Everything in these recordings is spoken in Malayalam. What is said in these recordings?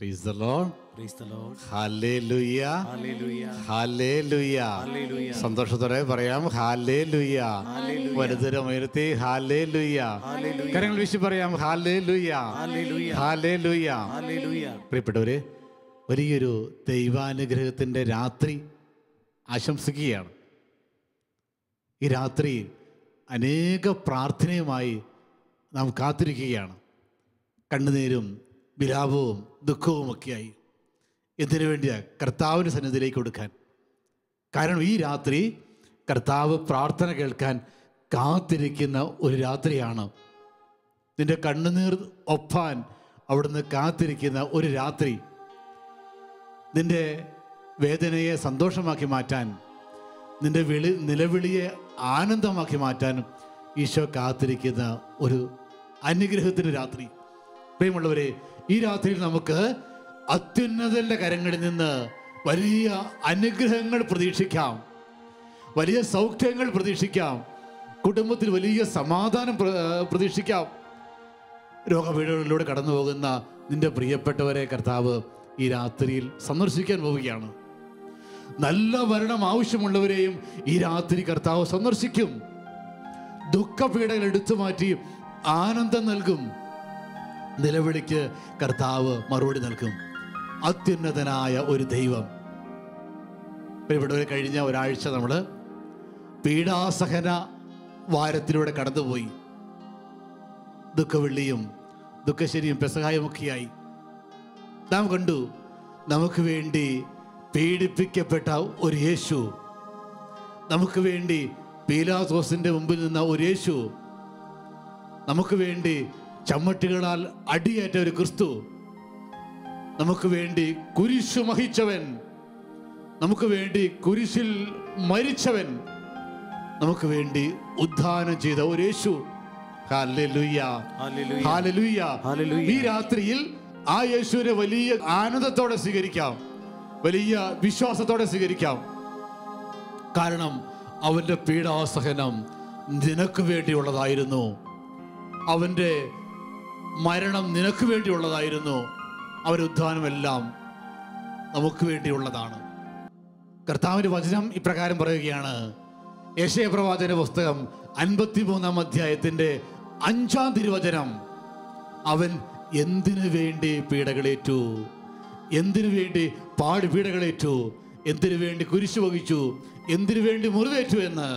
Praise the Lord. Praise the Lord. Hallelujah. Hallelujah. Hallelujah. Hallelujah. സന്തോഷത്തോടെ പറയാം Hallelujah. വലുതരം ഉയർത്തി Hallelujah. കരങ്ങൾ വീശി പറയാം Hallelujah. Hallelujah. Hallelujah. പ്രിയപ്പെട്ടവരെ, വലിയൊരു ദൈവാനുഗ്രഹത്തിൻ്റെ രാത്രി ആശംസിക്കുകയാണ്. ഈ രാത്രി അനേക പ്രാർത്ഥനയുമായി നാം കാത്തിരിക്കുകയാണ്. കണ്ണുനീരും വിലാപവും ദുഃഖവുമൊക്കെയായി എന്തിനു വേണ്ടിയാണ്? കർത്താവിൻ്റെ സന്നിധിയിലേക്ക് കൊടുക്കാൻ. കാരണം ഈ രാത്രി കർത്താവ് പ്രാർത്ഥന കേൾക്കാൻ കാത്തിരിക്കുന്ന ഒരു രാത്രിയാണ്. നിന്റെ കണ്ണുനീർ ഒപ്പാൻ അവിടുന്ന് കാത്തിരിക്കുന്ന ഒരു രാത്രി. നിന്റെ വേദനയെ സന്തോഷമാക്കി മാറ്റാൻ, നിന്റെ നിലവിളിയെ ആനന്ദമാക്കി മാറ്റാൻ ഈശോ കാത്തിരിക്കുന്ന ഒരു അനുഗ്രഹത്തിൻ്റെ രാത്രി. പ്രിയമുള്ളവരെ, ഈ രാത്രിയിൽ നമുക്ക് അത്യുന്നതന്റെ കരങ്ങളിൽ നിന്ന് വലിയ അനുഗ്രഹങ്ങൾ പ്രതീക്ഷിക്കാം, വലിയ സൗഖ്യങ്ങൾ പ്രതീക്ഷിക്കാം, കുടുംബത്തിൽ വലിയ സമാധാനം പ്രതീക്ഷിക്കാം. രോഗപീഠകളിലൂടെ കടന്നു പോകുന്ന നിന്റെ പ്രിയപ്പെട്ടവരെ കർത്താവ് ഈ രാത്രിയിൽ സന്ദർശിക്കാൻ പോവുകയാണ്. നല്ല മരണം ആവശ്യമുള്ളവരെയും ഈ രാത്രി കർത്താവ് സന്ദർശിക്കും. ദുഃഖപീഠകൾ എടുത്തു മാറ്റി ആനന്ദം നൽകും. നിലവിളിക്ക് കർത്താവ് മറുപടി നൽകും. അത്യുന്നതനായ ഒരു ദൈവം. ഇവിടെ കഴിഞ്ഞ ഒരാഴ്ച നമ്മൾ പീഡാസഹന വാരത്തിലൂടെ കടന്നുപോയി. ദുഃഖവെള്ളിയും ദുഃഖശരിയും പെസഹായുമൊക്കെയായി നാം കണ്ടു. നമുക്ക് വേണ്ടി പീഡിപ്പിക്കപ്പെട്ട ഒരു യേശു, നമുക്ക് വേണ്ടി പീലാത്തോസിന്റെ മുമ്പിൽ നിന്ന ഒരു യേശു, നമുക്ക് വേണ്ടി ചമ്മട്ടികളാൽ അടിയേറ്റ ഒരു ക്രിസ്തു, നമുക്ക് വേണ്ടി കുരിശു വഹിച്ചവൻ, നമുക്ക് വേണ്ടി കുരിശിൽ മരിച്ചവൻ, നമുക്ക് വേണ്ടി ഉദ്ധാനം ചെയ്ത ഒരു യേശു. Hallelujah, hallelujah. ഈ രാത്രിയിൽ ആ യേശുവിനെ വലിയ ആനന്ദത്തോടെ സ്വീകരിക്കാം, വലിയ വിശ്വാസത്തോടെ സ്വീകരിക്കാം. കാരണം അവന്റെ പീഡാസഹനം നിനക്ക് വേണ്ടിയുള്ളതായിരുന്നു. അവന്റെ മരണം നിനക്ക് വേണ്ടിയുള്ളതായിരുന്നു. അവരുടെ ഉദ്ധാനമെല്ലാം നമുക്ക് വേണ്ടിയുള്ളതാണ്. കർത്താവിന്റെ വചനം ഇപ്രകാരം പറയുകയാണ്. യെശയ്യാ പ്രവാചകന്റെ പുസ്തകം 53-ാം അധ്യായത്തിന്റെ 5-ാം തിരുവചനം. അവൻ എന്തിനു വേണ്ടി പീഡകളേറ്റു, എന്തിനു വേണ്ടി പാടുപീഡകളേറ്റു, എന്തിനു വേണ്ടി കുരിശു വഹിച്ചു, എന്തിനു വേണ്ടി മുറിവേറ്റു എന്ന്.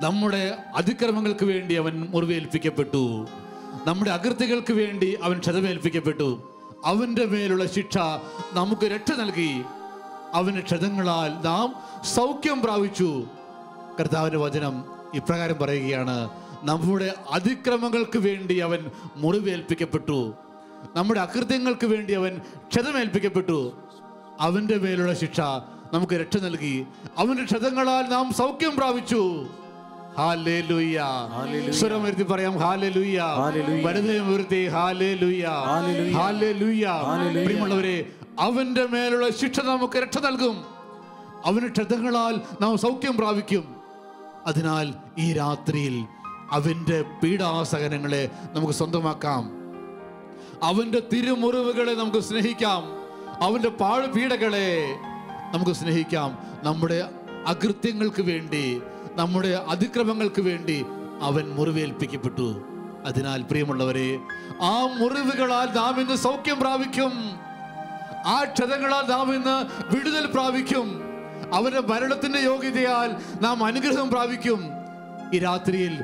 നമ്മുടെ അതിക്രമങ്ങൾക്ക് വേണ്ടി അവൻ മുറിവേൽപ്പിക്കപ്പെട്ടു, നമ്മുടെ അകൃത്യങ്ങൾക്ക് വേണ്ടി അവൻ ക്ഷതമേൽപ്പിക്കപ്പെട്ടു. അവൻ്റെ മേലുള്ള ശിക്ഷ നമുക്ക് രക്ഷ നൽകി. അവൻ്റെ ക്ഷതങ്ങളാൽ നാം സൗഖ്യം പ്രാപിച്ചു. കർത്താവിൻ്റെ വചനം ഇപ്രകാരം പറയുകയാണ്. നമ്മുടെ അതിക്രമങ്ങൾക്ക് വേണ്ടി അവൻ മുറിവേൽപ്പിക്കപ്പെട്ടു, നമ്മുടെ അകൃത്യങ്ങൾക്ക് വേണ്ടി അവൻ ക്ഷതമേൽപ്പിക്കപ്പെട്ടു. അവൻ്റെ മേലുള്ള ശിക്ഷ നമുക്ക് രക്ഷ നൽകി. അവൻ്റെ ക്ഷതങ്ങളാൽ നാം സൗഖ്യം പ്രാപിച്ചു. ഹല്ലേലൂയ. സ്വരം ഉയർത്തി പറയാം ഹല്ലേലൂയ. വലതുകരം ഉയർത്തി ഹല്ലേലൂയ, ഹല്ലേലൂയ. പ്രിയമുള്ളവരെ, അവന്റെ മേലുള്ള ശിക്ഷ നമുക്ക് രക്ഷ നൽകും. അവന്റെ ക്ഷതങ്ങളാൽ നാം സൗഖ്യം പ്രാപിക്കും. അതിനാൽ ഈ രാത്രിയിൽ അവന്റെ പീഡാസഹനങ്ങളെ നമുക്ക് സ്വന്തമാക്കാം. അവന്റെ തിരുമുറിവുകളെ നമുക്ക് സ്നേഹിക്കാം. അവന്റെ പാഴ്പീഡകളെ നമുക്ക് സ്നേഹിക്കാം. നമ്മുടെ അകൃത്യങ്ങൾക്ക് വേണ്ടി, നമ്മുടെ അതിക്രമങ്ങൾക്ക് വേണ്ടി അവൻ മുറിവേൽപ്പിക്കപ്പെട്ടു. അതിനാൽ പ്രിയമുള്ളവരെ, ആ മുറിവുകളാൽ നാം ഇന്ന് സൗഖ്യം പ്രാപിക്കും. ആ ക്ഷതങ്ങളാൽ നാം ഇന്ന് വിടുതൽ പ്രാപിക്കും. അവന്റെ മരണത്തിന്റെ യോഗ്യതയാൽ നാം അനുഗ്രഹം പ്രാപിക്കും. ഈ രാത്രിയിൽ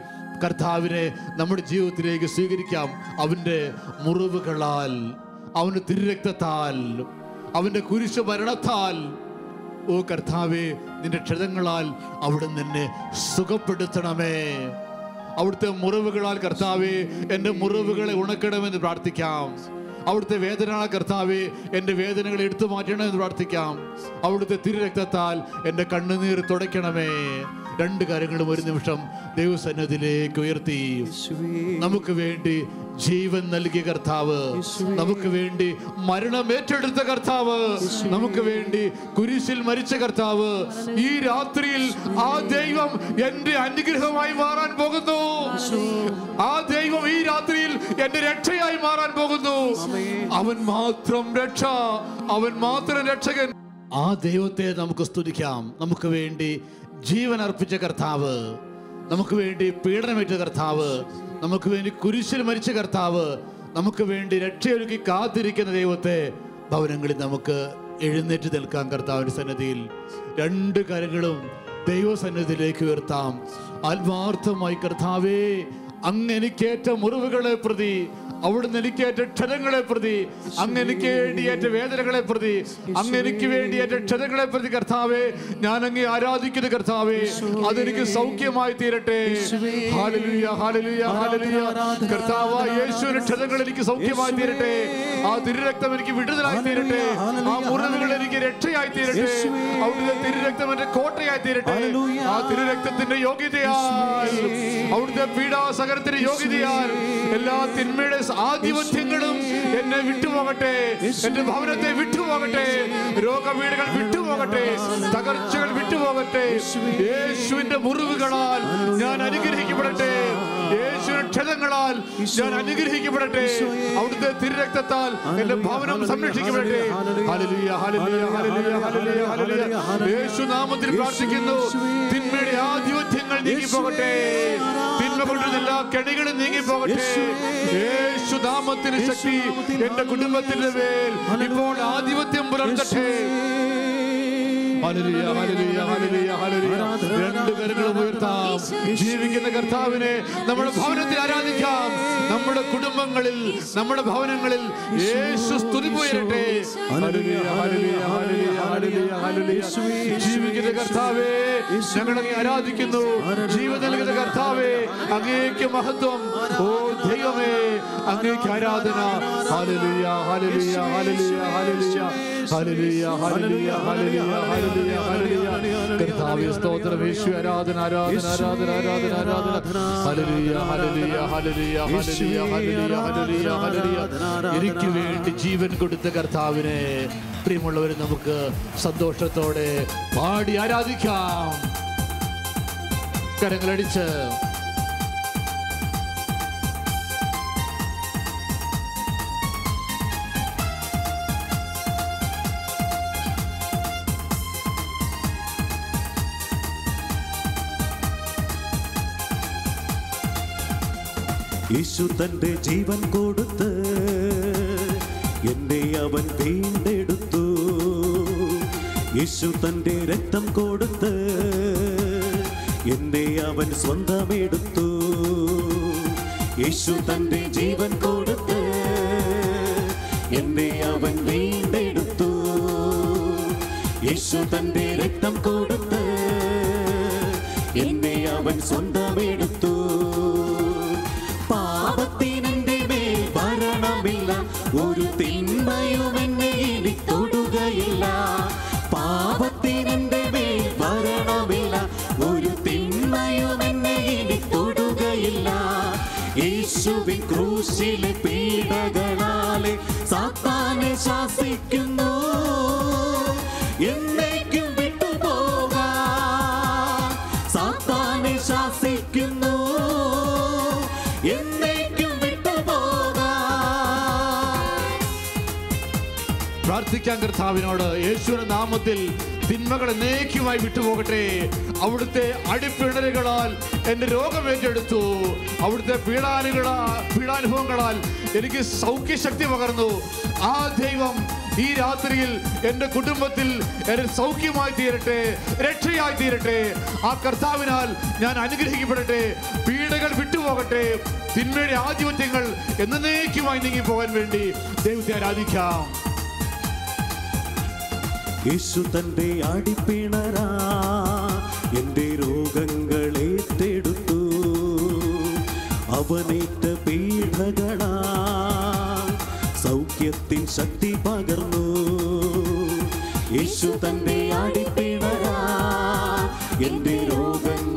കർത്താവിനെ നമ്മുടെ ജീവിതത്തിലേക്ക് സ്വീകരിക്കാം. അവന്റെ മുറിവുകളാൽ, അവന്റെ തിരുരക്തത്താൽ, അവന്റെ കുരിശു മരണത്താൽ. ഓ കർത്താവേ, നിന്റെ ക്ഷതങ്ങളാൽ അവിടുന്ന് എന്നെ സുഖപ്പെടുത്തണമേ. അവിടുത്തെ മുറിവുകളാൽ കർത്താവേ എൻ്റെ മുറിവുകളെ ഉണക്കണമെന്ന് പ്രാർത്ഥിക്കാം. അവിടുത്തെ വേദനകളാൽ കർത്താവേ എൻ്റെ വേദനകളെ എടുത്തു മാറ്റണമെന്ന് പ്രാർത്ഥിക്കാം. അവിടുത്തെ തിരുരക്തത്താൽ എൻ്റെ കണ്ണുനീർ തുടയ്ക്കണമേ. രണ്ട് കാര്യങ്ങളും ഒരു നിമിഷം ദൈവസന്നിധിയിലേക്ക് ഉയർത്തി. നമുക്ക് വേണ്ടി ജീവൻ നൽകിയ കർത്താവ്, നമുക്ക് വേണ്ടി മരണം ഏറ്റെടുത്ത കർത്താവ്, നമുക്ക് വേണ്ടി കുരിശിൽ മരിച്ച കർത്താവ്, ഈ രാത്രിയിൽ ആ ദൈവം എന്റെ അനുഗ്രഹമായി മാറാൻ പോകുന്നു. ആ ദൈവം ഈ രാത്രിയിൽ എന്റെ രക്ഷയായി മാറാൻ പോകുന്നു. അവൻ മാത്രം രക്ഷ, അവൻ മാത്രം രക്ഷകൻ. ആ ദൈവത്തെ നമുക്ക് സ്തുതിക്കാം. നമുക്ക് വേണ്ടി ജീവൻ അർപ്പിച്ച കർത്താവ്, നമുക്ക് വേണ്ടി പീഡനമേറ്റ കർത്താവ്, നമുക്ക് വേണ്ടി കുരിശിൽ മരിച്ച കർത്താവ്, നമുക്ക് വേണ്ടി രക്ഷയൊരുക്കി കാത്തിരിക്കുന്ന ദൈവത്തെ ഭവനങ്ങളിൽ നമുക്ക് എഴുന്നേറ്റ് നിൽക്കാം. കർത്താവിന്റെ സന്നിധിയിൽ രണ്ട് കരങ്ങളും ദൈവസന്നിധിയിലേക്ക് ഉയർത്താം. ആത്മാർത്ഥമായി കർത്താവേ, അങ്ങ് എനിക്കേറ്റ മുറിവുകളെ പ്രതി, അവിടുന്ന് എനിക്കേറ്റ ക്ഷതങ്ങളെ പ്രതി, അങ്ങ് എനിക്ക് വേണ്ടിയേറ്റ വേദനകളെ പ്രതി, അങ്ങ് എനിക്ക് വേണ്ടിയേറ്റ ക്ഷതങ്ങളെ പ്രതി കർത്താവേ, ഞാൻ അങ്ങേ ആരാധിക്കുന്ന കർത്താവേ, അതെനിക്ക് സൗഖ്യമായി തീരട്ടെ. ഹല്ലേലൂയ, ഹല്ലേലൂയ, ഹല്ലേലൂയ. കർത്താവായ യേശുവിന്റെ ക്ഷതങ്ങൾ എനിക്ക് സൗഖ്യമായി തീരട്ടെ. ആ തിരുരക്തം എനിക്ക് വിടുതലായി തീരട്ടെ. ആ മുറിവുകൾ എനിക്ക് രക്ഷയായി തീരട്ടെ. അവിടുത്തെ തിരുരക്തം എന്റെ കോട്ടയായി തീരട്ടെ. ആ തിരുരക്തത്തിന്റെ യോഗ്യതയാൽ, അവിടുത്തെ പീഡാസഹനത്തിന്റെ യോഗ്യതയാൽ എല്ലാ തിന്മയുടെ ആധിപത്യങ്ങളും എന്നെ വിട്ടുപോകട്ടെ, എന്റെ ഭവനത്തെ വിട്ടുപോകട്ടെ, രോഗവീടുകൾ വിട്ടുപോകട്ടെ, തകർച്ചകൾ വിട്ടുപോകട്ടെ. യേശുവിന്റെ മുറിവുകളാൽ ഞാൻ അനുഗ്രഹിക്കപ്പെടട്ടെ. യേശുവിന്റെ ക്ഷതങ്ങളാൽ ഞാൻ അനുഗ്രഹിക്കപ്പെടട്ടെ. അവിടുത്തെ തിരുരക്തത്താൽ എന്റെ ഭവനം സംരക്ഷിക്കപ്പെടട്ടെ. ഹല്ലേലൂയ, ഹല്ലേലൂയ, ഹല്ലേലൂയ, ഹല്ലേലൂയ, ഹല്ലേലൂയ. യേശു നാമത്തിൽ പ്രാർത്ഥിക്കുന്നു. തിന്മയുടെ ആധിപത്യങ്ങൾ നീങ്ങിപ്പോകട്ടെ, തിന്മ കൊണ്ടുള്ള എല്ലാ കെണികളും നീങ്ങിപ്പോകട്ടെ. യേശു നാമത്തിന് ശക്തി എന്റെ കുടുംബത്തിന്റെ മേൽ ഇപ്പോൾ ആധിപത്യം പുലർത്തട്ടെ. ഹല്ലേലൂയ, ഹല്ലേലൂയ, ഹല്ലേലൂയ, ഹല്ലേലൂയ. രണ്ട് കരങ്ങളും ഉയർത്താം. ജീവിക്കുന്ന കർത്താവിനെ നമ്മുടെ ഭവനത്തിൽ ആരാധിക്കാം. നമ്മുടെ കുടുംബങ്ങളിൽ, നമ്മുടെ ഭവനങ്ങളിൽ യേശു സ്തുതി ഉയരട്ടെ. ഹല്ലേലൂയ, ഹല്ലേലൂയ, ഹല്ലേലൂയ, ഹല്ലേലൂയ, ഹല്ലേലൂയ. ജീവിക്കുന്ന കർത്താവേ, ഞങ്ങളങ്ങേ ആരാധിക്കുന്നു. ജീവൻ നൽകുന്ന കർത്താവേ, അങ്ങേക്ക് മഹത്വം. ഓ ദൈവമേ, അങ്ങേക്ക് ആരാധന. ഹല്ലേലൂയ, ഹല്ലേലൂയ, ഹല്ലേലൂയ, ഹല്ലേലൂയ, ഹല്ലേലൂയ, ഹല്ലേലൂയ, ഹല്ലേലൂയ, ഹല്ലേലൂയ, ഹല്ലേലൂയ. കർത്താവേ സ്തോത്രം, യേശു ആരാധന, ആരാധന, ആരാധന, ആരാധന, ആരാധന. ഹല്ലേലൂയ, ഹല്ലേലൂയ, ഹല്ലേലൂയ, ഹല്ലേലൂയ, ഹല്ലേലൂയ, ഹല്ലേലൂയ, ഹല്ലേലൂയ. എനിക്ക് വേണ്ടി ജീവൻ കൊടുത്ത കർത്താവിനെ പ്രിയമുള്ളവരെ നമുക്ക് സന്തോഷത്തോടെ പാടി ആരാധിക്കാം. കരങ്ങളടിച്ച് യേശു തന്റെ ജീവൻ കൊടുത്ത് എന്നെ അവൻ വീണ്ടെടുത്തു. യേശു തന്റെ രക്തം കൊടുത്ത് എന്നെ അവൻ സ്വന്തമെടുത്തു. യേശു തന്റെ ജീവൻ കൊടുത്ത് എന്നെ അവൻ വീണ്ടെടുത്തു. യേശു തന്റെ രക്തം കൊടുത്ത് എന്നെ അവൻ സ്വന്തമെടുത്തു. പാപത്തിനെന്റെ മേൽ ഭരണമില്ല, ഒരു തിന്മയും എന്നെ ഇനി തൊടുകയില്ല. പാപത്തിനെന്റെ മേൽ ഭരണമില്ല, ഒരു തിന്മയും എന്നെ ഇനി തൊടുകയില്ല. യേശുവിൻ ക്രൂശിലെ പീഡകളാലെ സാത്താനെ ശാസിക്കുന്നു. എന്നേക്കും വിട്ടുപോകാൻ സാത്താനെ ശാസിക്കുന്നു. എന്നേക്കും വിട്ടുപോകാൻ. പ്രാർത്ഥിക്കാൻ കർത്താവിനോട്. യേശുവിന്റെ നാമത്തിൽ തിന്മകൾ എന്നേക്കുമായി വിട്ടുപോകട്ടെ. അവിടുത്തെ അടിപ്പിണരുകളാൽ എന്റെ രോഗം ഏറ്റെടുത്തു. അവിടുത്തെ പീഡാനുഭവങ്ങളാൽ എനിക്ക് സൗഖ്യശക്തി പകർന്നു. ആ ദൈവം ഈ രാത്രിയിൽ എൻ്റെ കുടുംബത്തിൽ എന്നെ സൗഖ്യമായി തീരട്ടെ, രക്ഷയായി തീരട്ടെ. ആ കർത്താവിനാൽ ഞാൻ അനുഗ്രഹിക്കപ്പെടട്ടെ. പീഡകൾ വിട്ടുപോകട്ടെ. തിന്മയുടെ ആധിപത്യങ്ങൾ എന്നേക്കുമായി നീങ്ങിപ്പോകാൻ വേണ്ടി ദൈവത്തെ ആരാധിക്കാം. യേശു തന്റെ അടിപ്പിണരാ എന്റെ രോഗങ്ങളെ ഏറ്റെടുത്തു. അവനേറ്റ പീഡകളാ സൗഖ്യത്തിൻ ശക്തി പകർന്നു. യേശു തന്റെ അടിപ്പിണരാ എന്റെ രോഗങ്ങൾ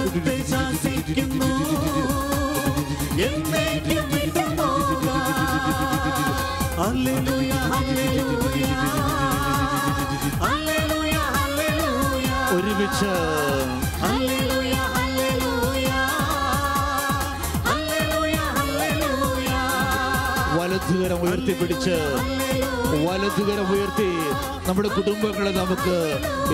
ആശിക്കുന്നു എന്നേക്കും വിട്ടുപോകാൻ. ഹല്ലേലൂയ ഹല്ലേലൂയ ഹല്ലേലൂയ ഹല്ലേലൂയ. ഒരുമിച്ച് ഹല്ലേലൂയ ഹല്ലേലൂയ ഹല്ലേലൂയ ഹല്ലേലൂയ. വലതുകരം ഉയർത്തിപ്പിടിച്ച് വലതുകരം ഉയർത്തി നമ്മുടെ കുടുംബങ്ങളെ നമുക്ക്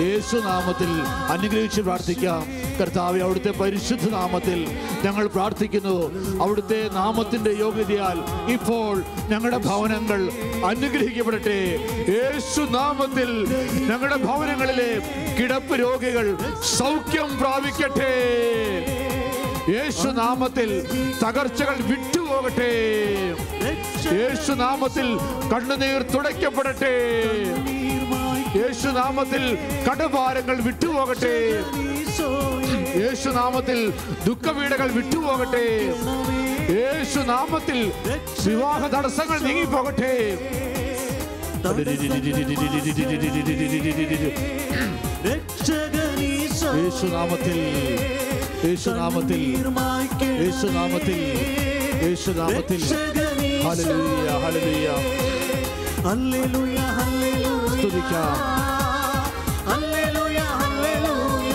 യേശുനാമത്തിൽ അനുഗ്രഹിച്ച് പ്രാർത്ഥിക്കാം. കർത്താവേ, അവിടുത്തെ പരിശുദ്ധ നാമത്തിൽ ഞങ്ങൾ പ്രാർത്ഥിക്കുന്നു. അവിടുത്തെ നാമത്തിന്റെ യോഗ്യതയാൽ ഇപ്പോൾ ഞങ്ങളുടെ ഭവനങ്ങൾ അനുഗ്രഹിക്കപ്പെടട്ടെ. യേശുനാമത്തിൽ ഞങ്ങളുടെ ഭവനങ്ങളിലെ കിടപ്പ് രോഗികൾ സൗഖ്യം പ്രാപിക്കട്ടെ. യേശുനാമത്തിൽ തകർച്ചകൾ വിട്ടുപോകട്ടെ. യേശുനാമത്തിൽ കണ്ണുനീർ തുടയ്ക്കപ്പെടട്ടെ. യേശുനാമത്തിൽ കടഭാരങ്ങൾ വിട്ടുപോകട്ടെ. യേശുനാമത്തിൽ ദുഃഖപീഠകൾ വിട്ടുപോകട്ടെ. യേശുനാമത്തിൽ വിവാഹ തടസ്സങ്ങൾ നീങ്ങിപ്പോകട്ടെ. യേശുനാമത്തിൽ യേശുനാമത്തിൽ യേശുനാമത്തിൽ യേശുനാമത്തിൽ ഹല്ലേലൂയ ഹല്ലേലൂയ ഹല്ലേലൂയ ഹല്ലേലൂയ. സ്തുതിക്കാം. ഹല്ലേലൂയ ഹല്ലേലൂയ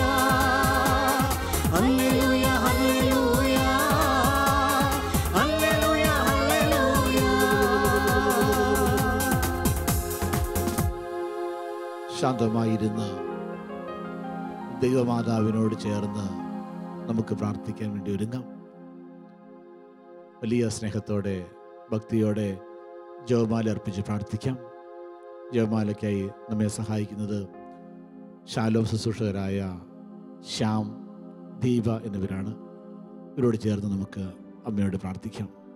ഹല്ലേലൂയ ഹല്ലേലൂയ ഹല്ലേലൂയ ഹല്ലേലൂയ. ശാന്തമായിരുന്ന് ദൈവമാതാവിനോട് ചേർന്ന് നമുക്ക് പ്രാർത്ഥിക്കാൻ വേണ്ടി ഒരുങ്ങാം. വലിയ സ്നേഹത്തോടെ ഭക്തിയോടെ ജപമാല അർപ്പിച്ച് പ്രാർത്ഥിക്കാം. ജപമാലയ്ക്കായി നമ്മെ സഹായിക്കുന്നത് ശാലോം ശുശ്രൂഷകരായ ശ്യാം, ദീപ എന്നിവരാണ്. ഇവരോട് ചേർന്ന് നമുക്ക് അമ്മയോട് പ്രാർത്ഥിക്കാം.